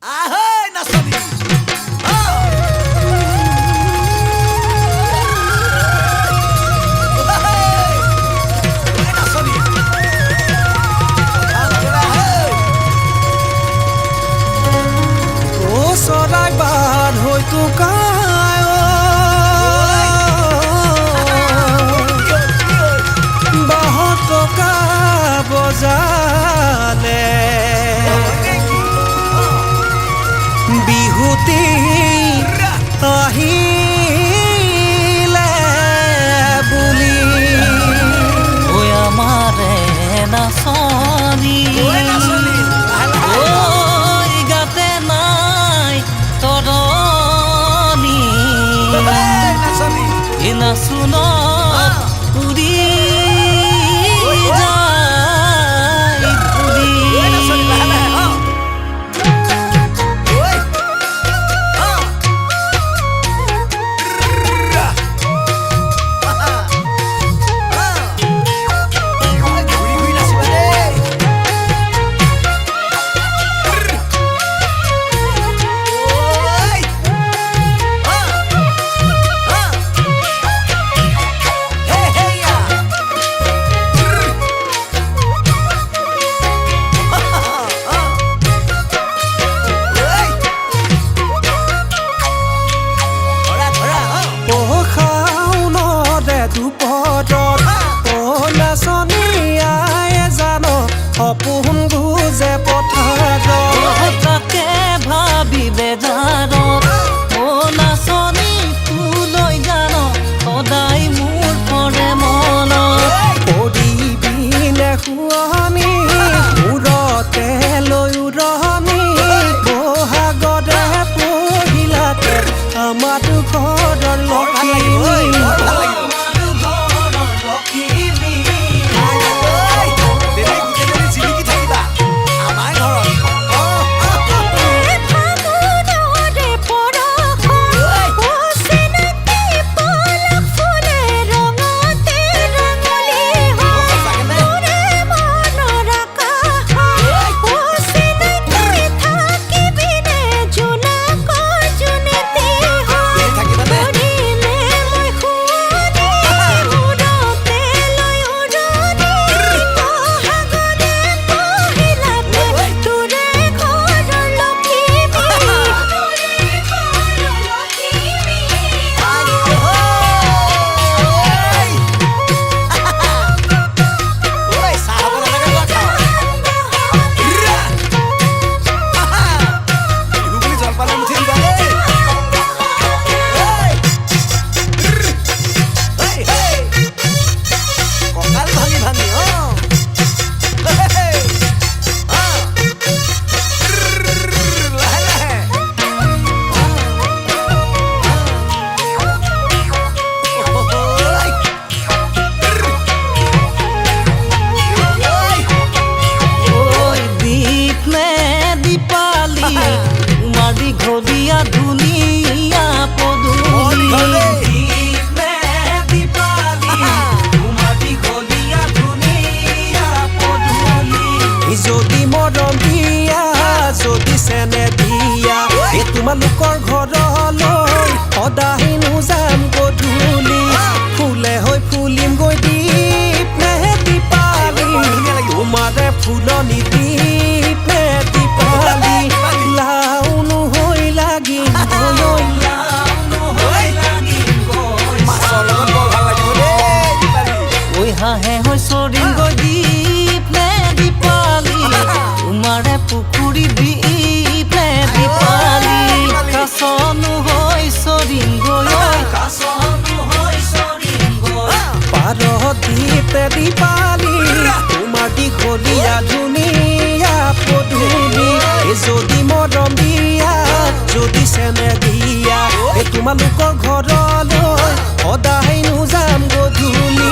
Ahoj, nasadí! চৰাই বাদ হয়তো কায় বাহত টকা বজালে বিহুতি আহিলে বুলি ঐ আমাৰে নাচনী গাতে নাই তৰণী নাচোন উৰি যায় ঘূৰি সপোন বুজে পথাৰত তাকে ভাবি বেজাৰত ও নাচনী তোলৈ জান সদায় মোৰ পৰে মনত পৰিবিনে শুৱনি মূৰতে লৈ উৰণি বহাগতে পহিলাতে আমাৰ ঘৰৰ লক্ষ্মী ঘৰিয়া ধুনীয়া পদূলি যদি মৰম দিয়া যদি চেনে দিয়া এই তোমালোকৰ ঘৰলৈ সদায় যাম গধূলি ফুলে হৈ ফুলিম গৈ দীপ মেহেতি পালি তোমাৰে ফুলনি দীপ মেহেতি পালি লাউনো হৈ লাগিম ঐ হাঁহে হৈ চৰিম গৈ দীপ মেহেতি পালি তোমাৰে পুখুৰী দীপ মেহেতি পালি কাছনো হৈ চৰিম গৈ পাৰত দীপে দীপালি তোমাৰ দীঘলীয়া ধুনীয়া পদূলি যদি মৰম দিয়া যদি চেনে দিয়া এই তোমালোকৰ ঘৰলৈ সদায় যাম গধূলি